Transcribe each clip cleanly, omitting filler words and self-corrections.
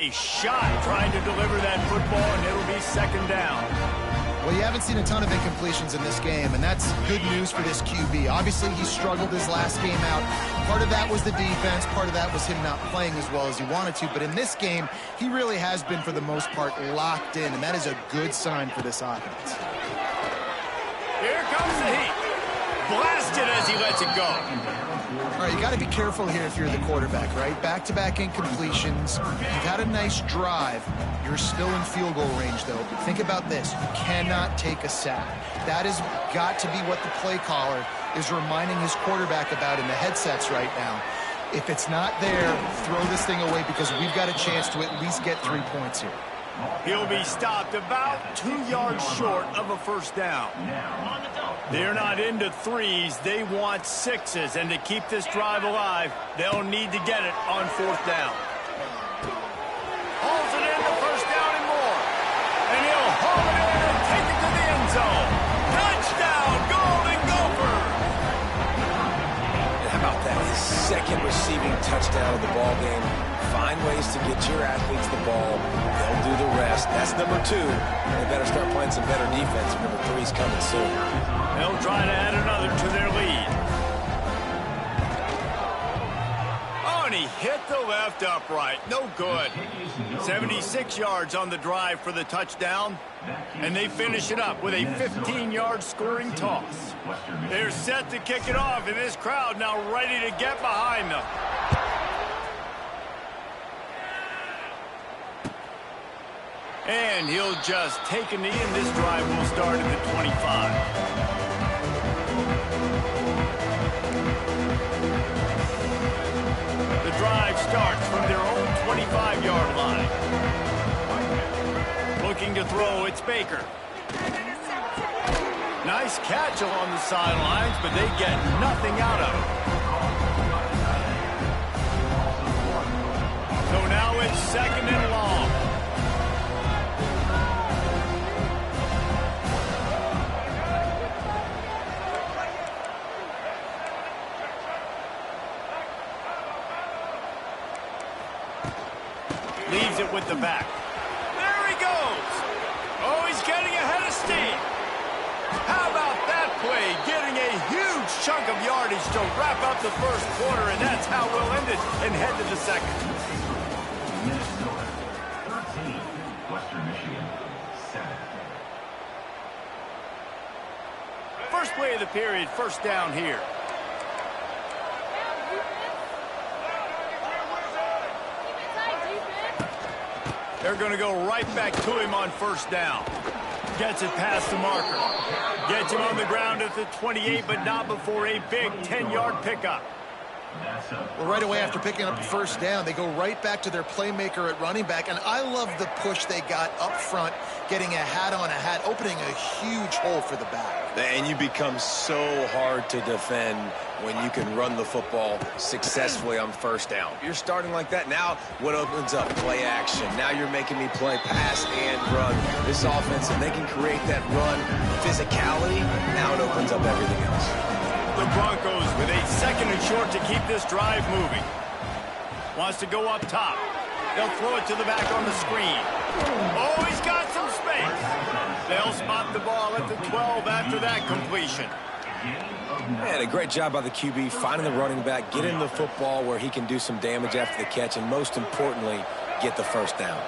A shot trying to deliver that football, and it'll be second down. Well, you haven't seen a ton of incompletions in this game, and that's good news for this QB. Obviously, he struggled his last game out. Part of that was the defense. Part of that was him not playing as well as he wanted to. But in this game, he really has been, for the most part, locked in, and that is a good sign for this offense. Here comes the heat. Blasted as he lets it go. All right, you got to be careful here if you're the quarterback, right? Back-to-back incompletions. You've had a nice drive. You're still in field goal range, though. Think about this. You cannot take a sack. That has got to be what the play caller is reminding his quarterback about in the headsets right now. If it's not there, throw this thing away because we've got a chance to at least get 3 points here. He'll be stopped about 2 yards short of a first down. They're not into threes. They want sixes. And to keep this drive alive, they'll need to get it on fourth down. Hauls it in the first down and more. And he'll haul it in and take it to the end zone. Touchdown, Golden Gophers! And how about that? His second receiving touchdown of the ball game. Find ways to get your athletes the ball. They'll do the rest. That's number 2. They better start playing some better defense. Number 3's coming soon. They'll try to add another to their lead. Oh, and he hit the left upright. No good. 76 yards on the drive for the touchdown. And they finish it up with a 15-yard scoring toss. They're set to kick it off, and this crowd now ready to get behind them. And he'll just take a knee, and this drive will start at the 25. The drive starts from their own 25-yard line. Looking to throw, it's Baker. Nice catch along the sidelines, but they get nothing out of it. So now it's second and long. Leaves it with the back. There he goes. Oh, he's getting ahead of steam. How about that play? Getting a huge chunk of yardage to wrap up the first quarter, and that's how we'll end it and head to the second. Minnesota 13, Western Michigan 7. First play of the period, first down here. They're going to go right back to him on first down. Gets it past the marker. Gets him on the ground at the 28, but not before a big 10-yard pickup. Well, right away after picking up the first down, they go right back to their playmaker at running back. And I love the push they got up front, getting a hat on a hat, opening a huge hole for the back. And you become so hard to defend when you can run the football successfully on first down. You're starting like that. Now what opens up? Play action. Now you're making me play pass and run. This offense, if they can create that run physicality, now it opens up everything else. The Broncos with a second and short to keep this drive moving. Wants to go up top. They'll throw it to the back on the screen. Oh, he's got some space. They'll spot the ball at the 12 after that completion. Man, a great job by the QB finding the running back, getting the football where he can do some damage after the catch, and most importantly, get the first down.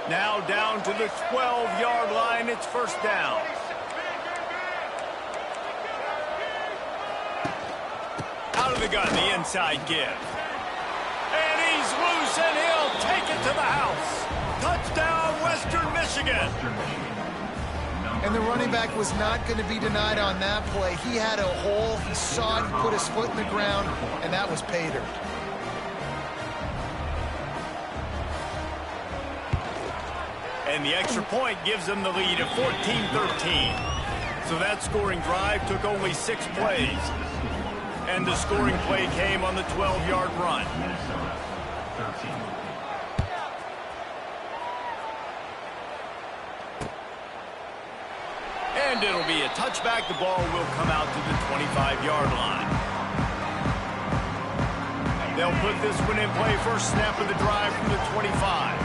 Now down to the 12-yard line. It's first down. Out of the gun, the inside give. And he's loose, and he'll take it to the house. Touchdown, Western Michigan. And the running back was not going to be denied on that play. He had a hole. He saw it. He put his foot in the ground, and that was pay dirt. And the extra point gives them the lead at 14-13. So that scoring drive took only 6 plays. And the scoring play came on the 12-yard run. Minnesota 13. And it'll be a touchback. The ball will come out to the 25-yard line. They'll put this one in play. First snap of the drive from the 25.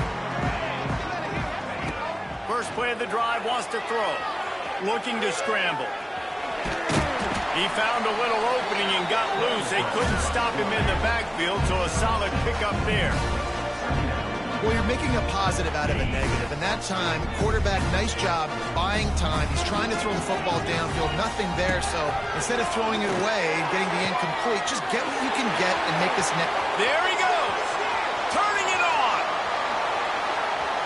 First play of the drive, wants to throw. Looking to scramble. He found a little opening and got loose. They couldn't stop him in the backfield, so a solid pickup there. Well, you're making a positive out of a negative. And that time, quarterback, nice job buying time. He's trying to throw the football downfield. Nothing there, so instead of throwing it away and getting the incomplete, just get what you can get and make this net. There he goes. Turning it on.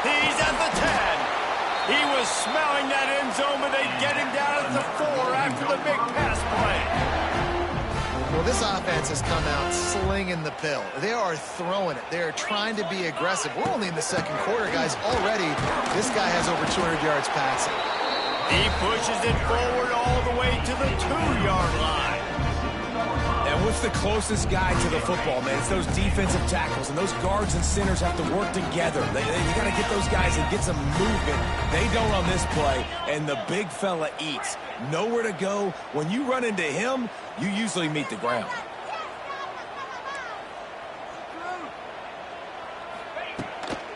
He's at the 10. He was smelling that end zone, but they get him down at the 4 after the big pass play. Well, this offense has come out slinging the pill. They are throwing it. They are trying to be aggressive. We're only in the second quarter, guys. Already, this guy has over 200 yards passing. He pushes it forward all the way to the 2-yard line. And what's the closest guy to the football, man? It's those defensive tackles, and those guards and centers have to work together. You got to get those guys and get some movement. They don't on this play, and the big fella eats. Nowhere to go. When you run into him, you usually meet the ground.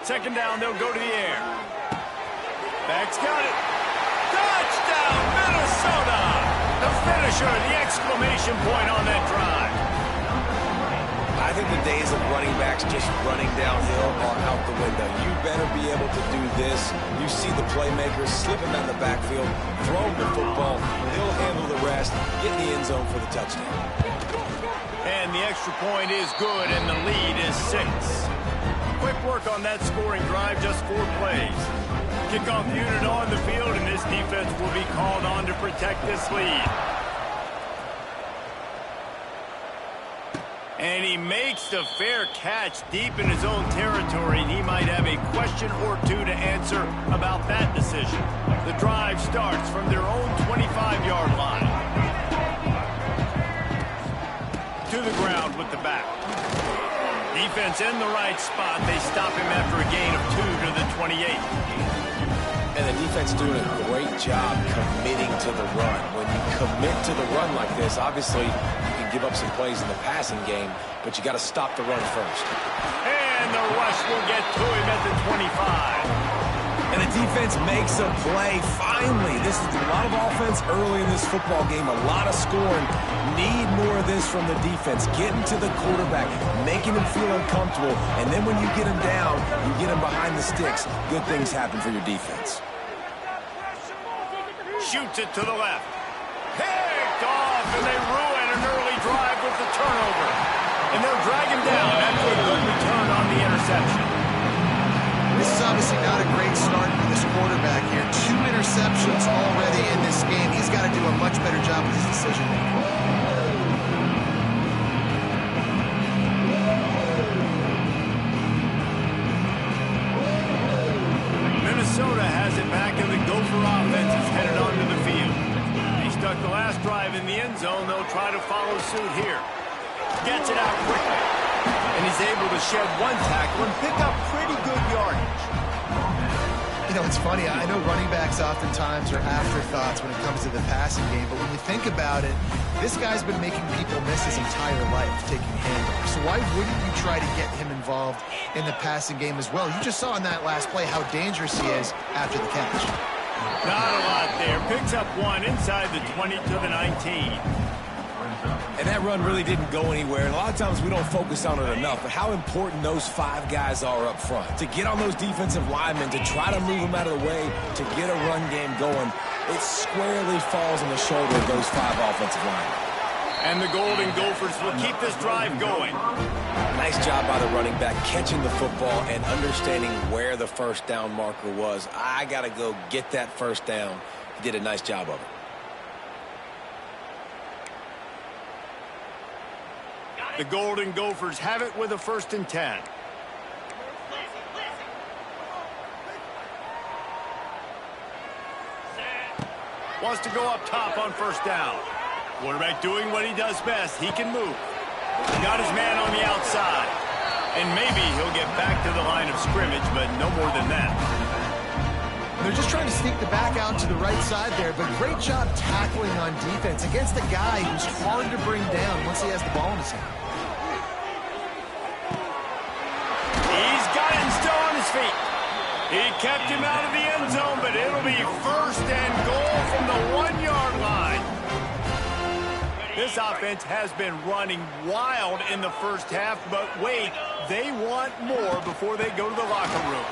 Second down, they'll go to the air. Back's got it. Touchdown, Minnesota! The finisher, the exclamation point on that drive. I think the days of running backs just running downhill are out the window. You better be able to do this. You see the playmakers slipping down the backfield, throw him the football, he'll handle the rest, get in the end zone for the touchdown. And the extra point is good, and the lead is 6. Quick work on that scoring drive, just 4 plays. Kickoff unit on the field, and this defense will be called on to protect this lead. And he makes the fair catch deep in his own territory, and he might have a question or two to answer about that decision. The drive starts from their own 25-yard line. To the ground with the back. Defense in the right spot. They stop him after a gain of 2 to the 28. And the defense doing a great job committing to the run. When you commit to the run like this, obviously you can give up some plays in the passing game, but you got to stop the run first. And the rush will get to him at the 25. And the defense makes a play. Finally, this is a lot of offense early in this football game, a lot of scoring. Need more of this from the defense. Getting to the quarterback, making him feel uncomfortable, and then when you get him down, you get him behind the sticks. Good things happen for your defense. Shoots it to the left. Picked off, and they ruin an early drive with the turnover. And they'll drag him down after a good return on the interception. This is obviously not a great start for this quarterback here. 2 interceptions already in this game. He's got to do a much better job with his decision making. Minnesota has it back, and the Gopher offense is headed onto the field. He stuck the last drive in the end zone. They'll try to follow suit here. Gets it out quickly. And he's able to shed 1 tackle and pick up pretty good yardage. You know, it's funny. I know running backs oftentimes are afterthoughts when it comes to the passing game, but when you think about it, this guy's been making people miss his entire life taking handoffs. So why wouldn't you try to get him involved in the passing game as well? You just saw in that last play how dangerous he is after the catch. Not a lot there. Picks up 1 inside the 20 to the 19. And that run really didn't go anywhere. And a lot of times we don't focus on it enough, but how important those 5 guys are up front. To get on those defensive linemen, to try to move them out of the way, to get a run game going, it squarely falls on the shoulder of those 5 offensive linemen. And the Golden Gophers will keep this drive going. Nice job by the running back, catching the football and understanding where the first down marker was. I got to go get that first down. He did a nice job of it. The Golden Gophers have it with a 1st and 10. Wants to go up top on 1st down. Quarterback doing what he does best. He can move. Got his man on the outside. And maybe he'll get back to the line of scrimmage, but no more than that. They're just trying to sneak the back out to the right side there, but great job tackling on defense against a guy who's hard to bring down once he has the ball in his hand. He kept him out of the end zone, but it'll be first and goal from the 1-yard line. This offense has been running wild in the first half, but wait, they want more before they go to the locker room.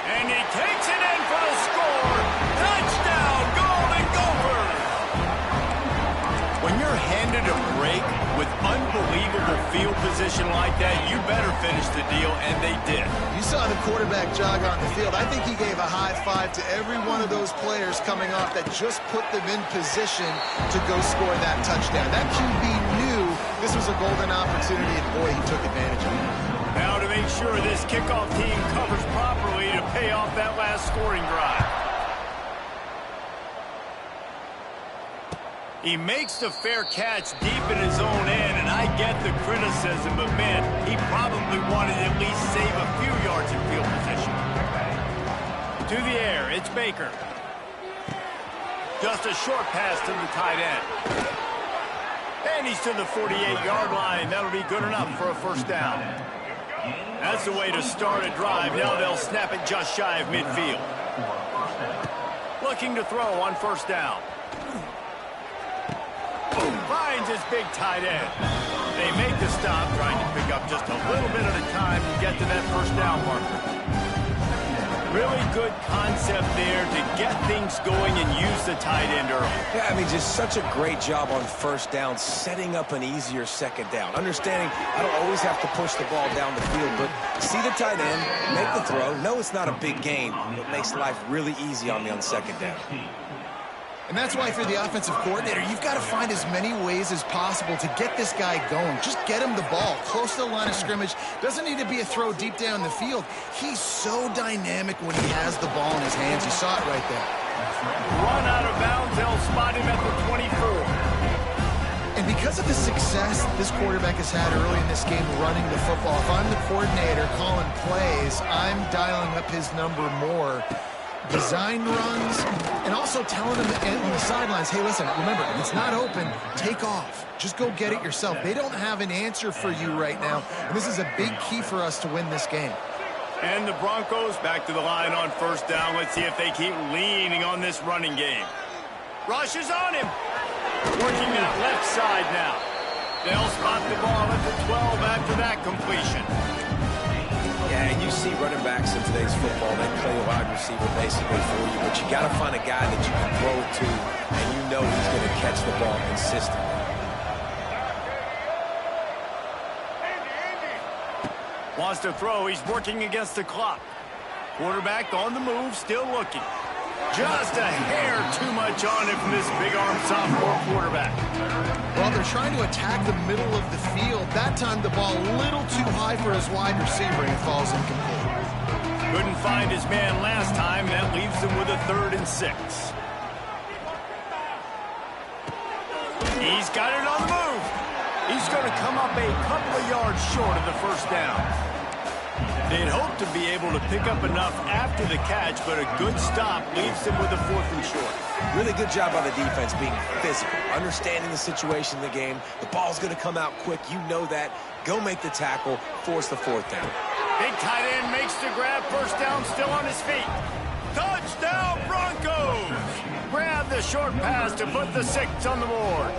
And he takes it in for the score. Touchdown, Golden Gophers! When you're handed a break with unbelievable field position like that, you better finish the deal, and they did. You saw the quarterback jog on the field. I think he gave a high five to every one of those players coming off that just put them in position to go score that touchdown. That QB knew this was a golden opportunity, and boy, he took advantage of it. Now to make sure this kickoff team covers properly to pay off that last scoring drive. He makes the fair catch deep in his own end, and I get the criticism, but man, he probably wanted to at least save a few yards in field position. To the air, it's Baker. Just a short pass to the tight end. And he's to the 48-yard line. That'll be good enough for a first down. That's the way to start a drive. Now they'll snap it just shy of midfield. Looking to throw on first down. Finds his big tight end. They make the stop, trying to pick up just a little bit at a time to get to that first down marker. Really good concept there to get things going and use the tight end early. Yeah, I mean, just such a great job on first down, setting up an easier second down. Understanding I don't always have to push the ball down the field, but see the tight end, make the throw. No, it's not a big gain, but makes life really easy on me on second down. And that's why for the offensive coordinator, you've got to find as many ways as possible to get this guy going. Just get him the ball close to the line of scrimmage. Doesn't need to be a throw deep down the field. He's so dynamic when he has the ball in his hands. You saw it right there. Run out of bounds. They'll spot him at the 24. And because of the success this quarterback has had early in this game running the football, if I'm the coordinator calling plays, I'm dialing up his number more. Design runs, and also telling them on the sidelines, hey, listen, remember, if it's not open, take off. Just go get it yourself. They don't have an answer for you right now, and this is a big key for us to win this game. And the Broncos back to the line on first down. Let's see if they keep leaning on this running game. Rush is on him. Working that left side now. They'll spot the ball at the 12 after that completion. Yeah, and you see running backs in today's football, they play a wide receiver basically for you, but you got to find a guy that you can throw it to, and you know he's going to catch the ball consistently. Wants to throw. He's working against the clock. Quarterback on the move, still looking. Just a hair too much on it from this big-arm sophomore quarterback. Well, they're trying to attack the middle of the field. That time the ball a little too high for his wide receiver, and it falls incomplete. Couldn't find his man last time. That leaves him with a 3rd and 6. He's got it on the move. He's going to come up a couple of yards short of the first down. They'd hope to be able to pick up enough after the catch, but a good stop leaves them with a 4th and short. Really good job by the defense being physical, understanding the situation in the game. The ball's going to come out quick. You know that. Go make the tackle, force the 4th down. Big tight end makes the grab. First down, still on his feet. Touchdown, Broncos! Grab the short pass to put the 6 on the board.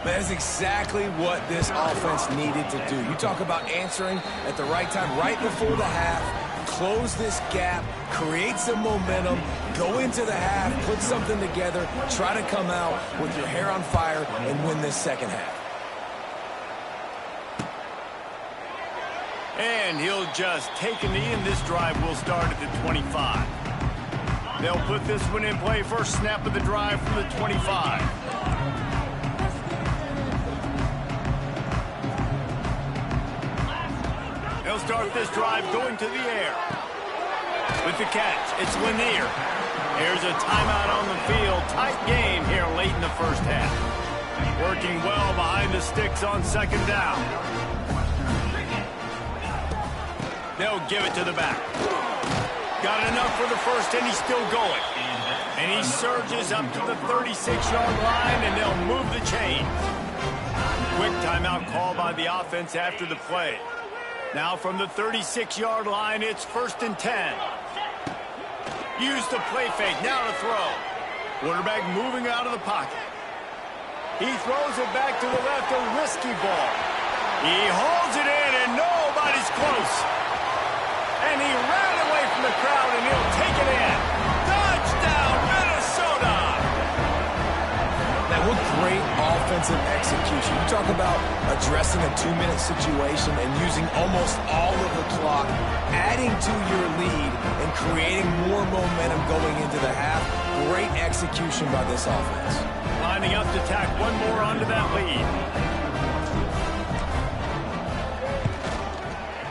That's exactly what this offense needed to do. You talk about answering at the right time, right before the half, close this gap, create some momentum, go into the half, put something together, try to come out with your hair on fire and win this second half. And he'll just take a knee, and this drive will start at the 25. They'll put this one in play. First snap of the drive from the 25. They'll start this drive going to the air. With the catch, it's Lanier. Here's a timeout on the field. Tight game here late in the first half. Working well behind the sticks on second down. They'll give it to the back. Got enough for the first, and he's still going. And he surges up to the 36-yard line, and they'll move the chain. Quick timeout call by the offense after the play. Now from the 36-yard line, it's 1st and 10. Use the play fake, now to throw. Quarterback moving out of the pocket. He throws it back to the left, a risky ball. He holds it in, and nobody's close. And he ran away from the crowd, and he'll take it in. Touchdown, Minnesota! Now, what great offensive execution. You talk about addressing a 2-minute situation and using almost all of the clock, adding to your lead, and creating more momentum going into the half. Great execution by this offense. Lining up to tack one more onto that lead.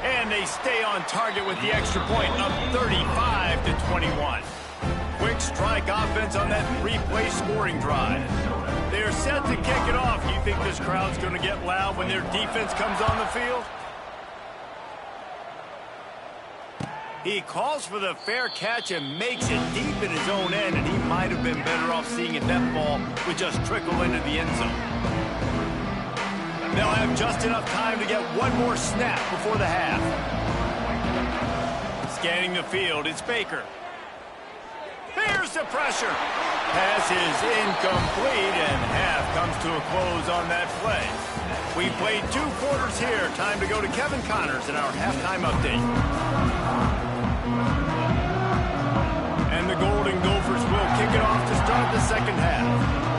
And they stay on target with the extra point, up 35-21. Quick strike offense on that 3-play scoring drive. They're set to kick it off. You think this crowd's going to get loud when their defense comes on the field? He calls for the fair catch and makes it deep in his own end, and he might have been better off seeing if that ball would just trickle into the end zone. They'll have just enough time to get one more snap before the half. Scanning the field, it's Baker. Here's the pressure. Pass is incomplete, and half comes to a close on that play. We played 2 quarters here. Time to go to Kevin Connors in our halftime update. And the Golden Gophers will kick it off to start the second half.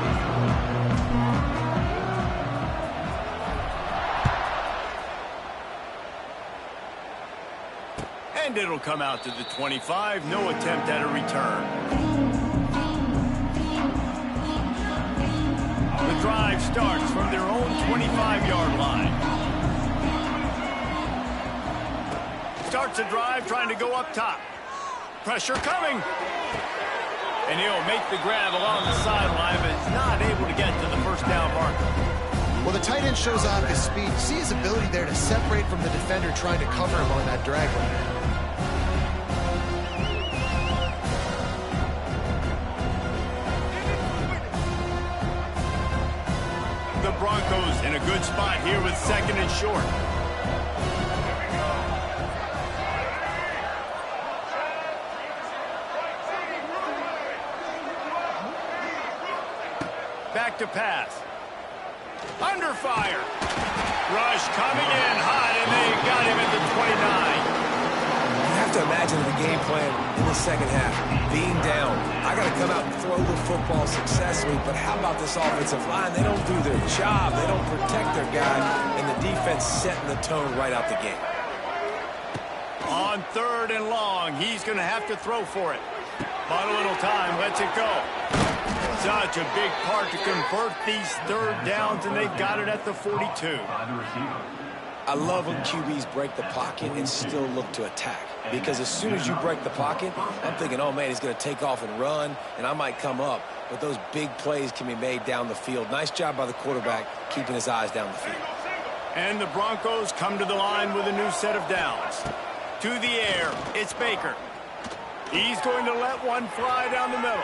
And it'll come out to the 25. No attempt at a return. The drive starts from their own 25-yard line. Starts a drive trying to go up top. Pressure coming. And he'll make the grab along the sideline, but is not able to get to the first down marker. Well, the tight end shows off his speed. You see his ability there to separate from the defender trying to cover him on that drag route. The Broncos in a good spot here with 2nd and short. Back to pass. Under fire. Rush coming in hot, and they got him at the 29. You have to imagine the game plan in the second half. Being down, I got to come out and throw the football successfully, but how about this offensive line? They don't do their job. They don't protect their guy, and the defense setting the tone right out the gate. On 3rd and long, he's going to have to throw for it. But a little time, lets it go. Such a big part to convert these 3rd downs, and they've got it at the 42. I love when QBs break the pocket and still look to attack. Because as soon as you break the pocket, I'm thinking, oh, man, he's going to take off and run, and I might come up. But those big plays can be made down the field. Nice job by the quarterback keeping his eyes down the field. And the Broncos come to the line with a new set of downs. To the air, it's Baker. He's going to let one fly down the middle.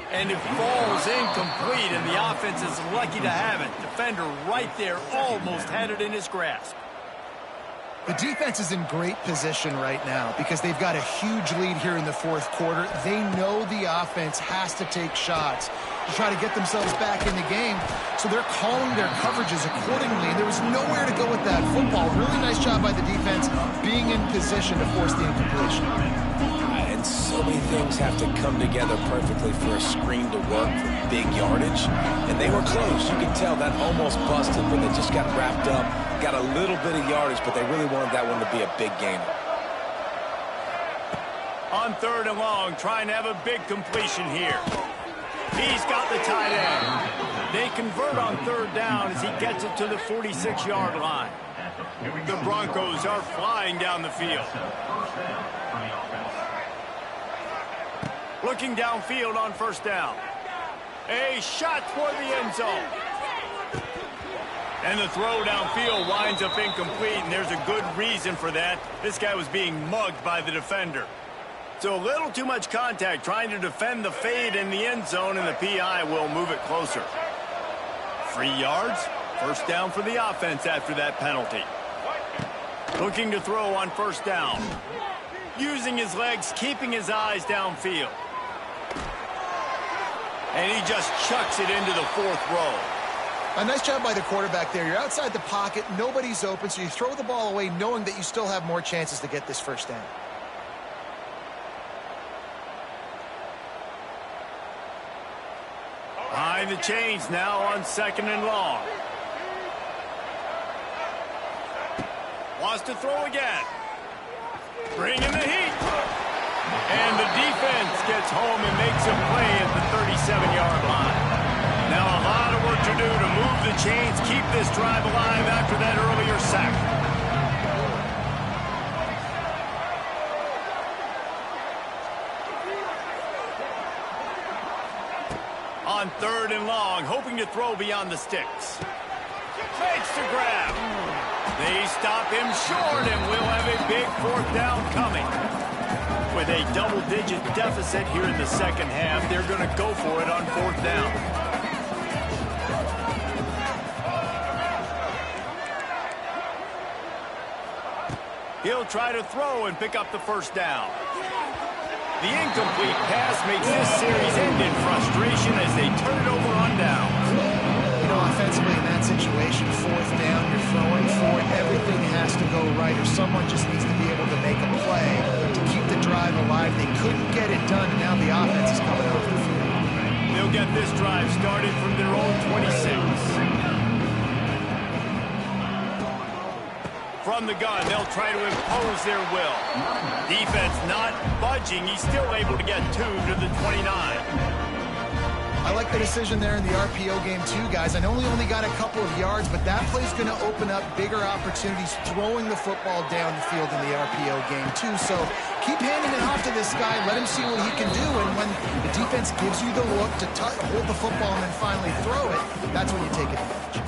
And it falls incomplete, and the offense is lucky to have it. Defender right there almost had it in his grasp. The defense is in great position right now because they've got a huge lead here in the 4th quarter. They know the offense has to take shots to try to get themselves back in the game, so they're calling their coverages accordingly, and there was nowhere to go with that football. Really nice job by the defense being in position to force the incompletion. And so many things have to come together perfectly for a screen to work for big yardage. And they were close. You can tell that almost busted, but they just got wrapped up, got a little bit of yardage, but they really wanted that one to be a big game. On 3rd and long, trying to have a big completion here. He's got the tight end. They convert on 3rd down as he gets it to the 46-yard line. The Broncos are flying down the field. Looking downfield on 1st down. A shot toward the end zone. And the throw downfield winds up incomplete, and there's a good reason for that. This guy was being mugged by the defender. So a little too much contact trying to defend the fade in the end zone, and the PI will move it closer. 3 yards. 1st down for the offense after that penalty. Looking to throw on first down. Using his legs, keeping his eyes downfield. And he just chucks it into the fourth row. A nice job by the quarterback there. You're outside the pocket, nobody's open, so you throw the ball away knowing that you still have more chances to get this first down. Behind the chains now on 2nd and long. Wants to throw again. Bringing the heat. And the defense gets home and makes a play at the 37-yard line. Now a lot of work to do to move the chains, keep this drive alive after that earlier sack. On 3rd and long, hoping to throw beyond the sticks. Fakes the grab. They stop him short and will have a big 4th down coming. With a double-digit deficit here in the second half, they're going to go for it on 4th down. He'll try to throw and pick up the first down. The incomplete pass makes this series end in frustration as they turn it over on down. You know, offensively in that situation, 4th down, you're throwing for it. Everything has to go right, or someone just needs to be able to make a play to keep the drive alive. They couldn't get it done, and now the offense is coming off the field. They'll get this drive started from their own 26. From the gun, they'll try to impose their will. Defense not budging. He's still able to get 2 to the 29. I like the decision there in the RPO game too, guys. I know he only got a couple of yards, but that play's going to open up bigger opportunities throwing the football down the field in the RPO game too. So keep handing it off to this guy. Let him see what he can do. And when the defense gives you the look to hold the football and then finally throw it, that's when you take advantage.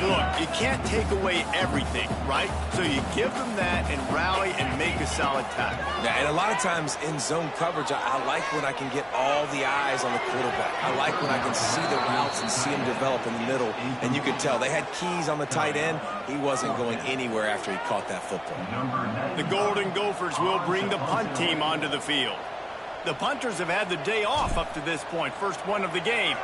Look, you can't take away everything, right? So you give them that and rally and make a solid tackle. Yeah, and a lot of times in zone coverage, I like when I can get all the eyes on the quarterback. I like when I can see the routes and see them develop in the middle. And you could tell they had keys on the tight end. He wasn't going anywhere after he caught that football. The Golden Gophers will bring the punt team onto the field. The punters have had the day off up to this point. First one of the game.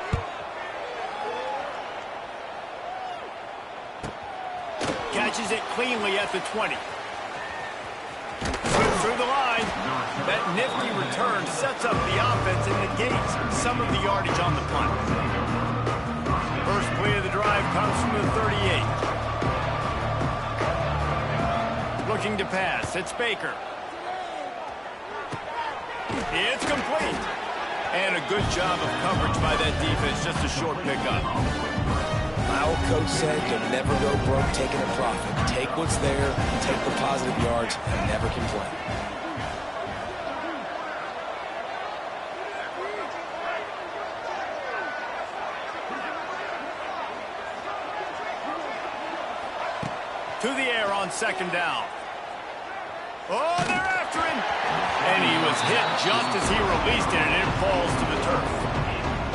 Catches it cleanly at the 20. Through the line. That nifty return sets up the offense and negates some of the yardage on the punt. First play of the drive comes from the 38. Looking to pass. It's Baker. It's complete. And a good job of coverage by that defense. Just a short pickup. My old coach said you'll never go broke taking a profit. Take what's there, take the positive yards, and never complain. To the air on 2nd down. Oh, they're after him. And he was hit just as he released it, and it falls to the turf.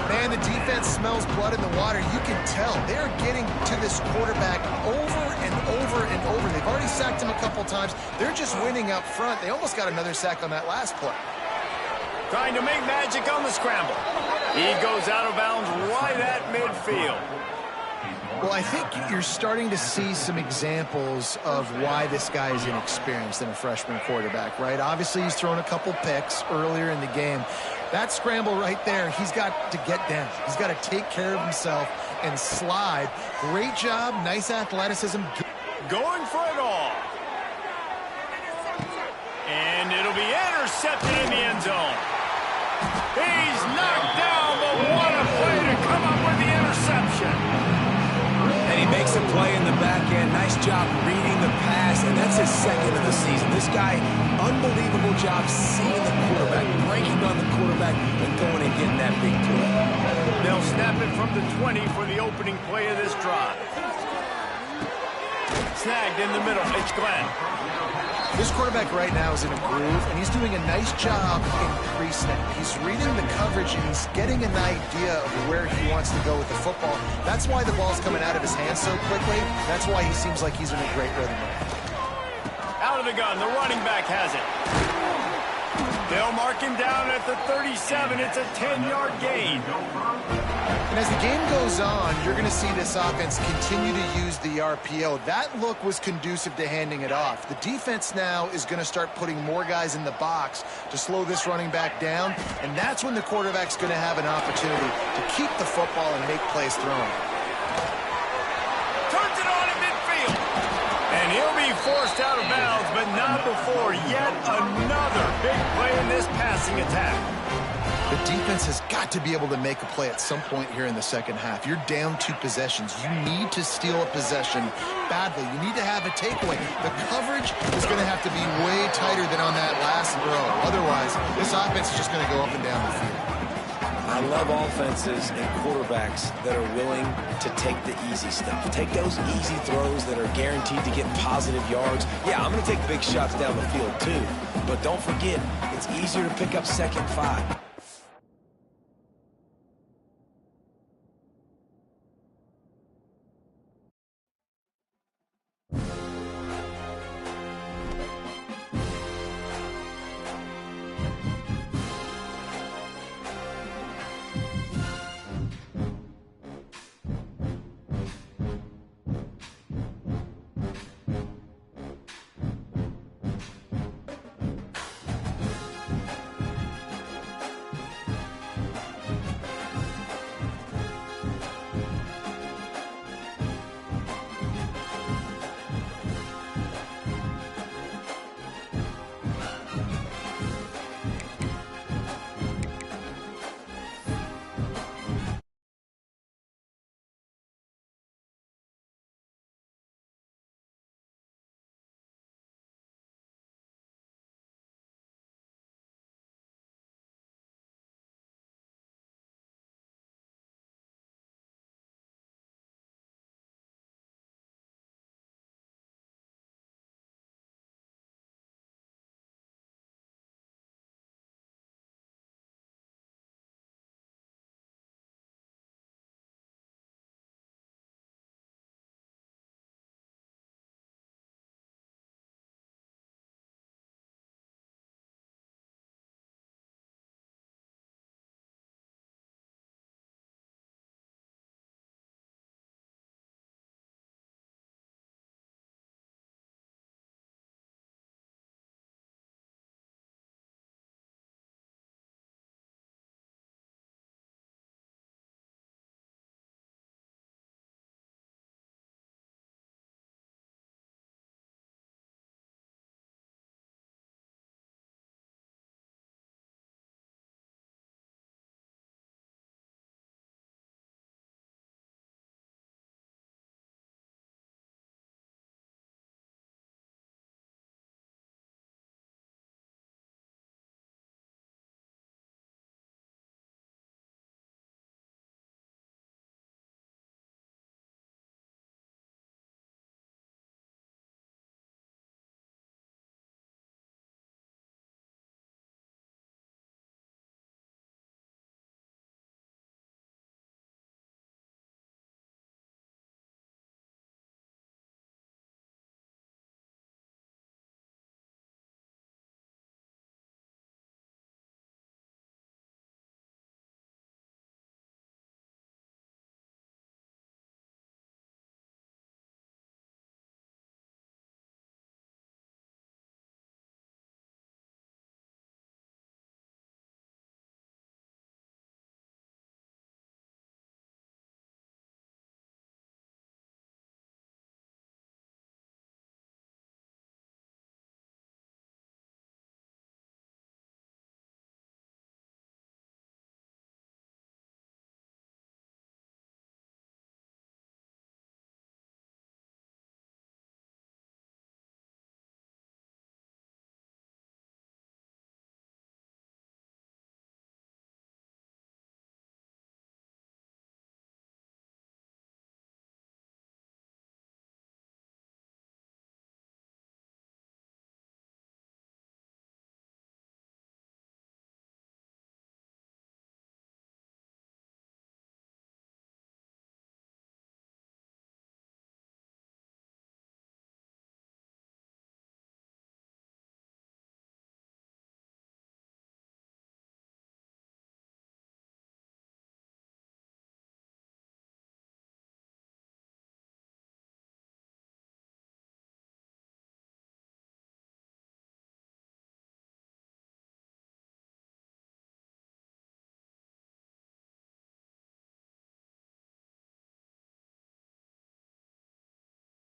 Man, the defense smells blood in the water. You can tell. They're getting to this quarterback over and over and over. They've already sacked him a couple times. They're just winning up front. They almost got another sack on that last play. Trying to make magic on the scramble. He goes out of bounds right at midfield. Well, I think you're starting to see some examples of why this guy is inexperienced in a freshman quarterback, right? Obviously, he's thrown a couple picks earlier in the game. That scramble right there, he's got to get down. He's got to take care of himself and slide. Great job, nice athleticism. Going for it all. And it'll be intercepted in the end zone. He's knocked down, but what a play to come up with the interception. And he makes a play in the back end. Nice job reading the pass, and that's his 2nd of the season. This guy, unbelievable job seeing the quarterback, breaking on the quarterback, and going and getting that big play. They'll snap it from the 20 for the opening play of this drive. Snagged in the middle. It's Glenn. This quarterback right now is in a groove, and he's doing a nice job in pre-snap. He's reading the coverage, and he's getting an idea of where he wants to go with the football. That's why the ball's coming out of his hands so quickly. That's why he seems like he's in a great rhythm. Out of the gun, the running back has it. They'll mark him down at the 37. It's a 10-yard gain. And as the game goes on, you're going to see this offense continue to use the RPO. That look was conducive to handing it off. The defense now is going to start putting more guys in the box to slow this running back down, and that's when the quarterback's going to have an opportunity to keep the football and make plays throwing. Turns it on in midfield. And he'll be forced out of bounds, but not before yet another big play in this passing attack. The defense has got to be able to make a play at some point here in the second half. You're down 2 possessions. You need to steal a possession badly. You need to have a takeaway. The coverage is going to have to be way tighter than on that last throw. Otherwise, this offense is just going to go up and down the field. I love offenses and quarterbacks that are willing to take the easy stuff. Take those easy throws that are guaranteed to get positive yards. Yeah, I'm going to take big shots down the field too. But don't forget, it's easier to pick up second 5.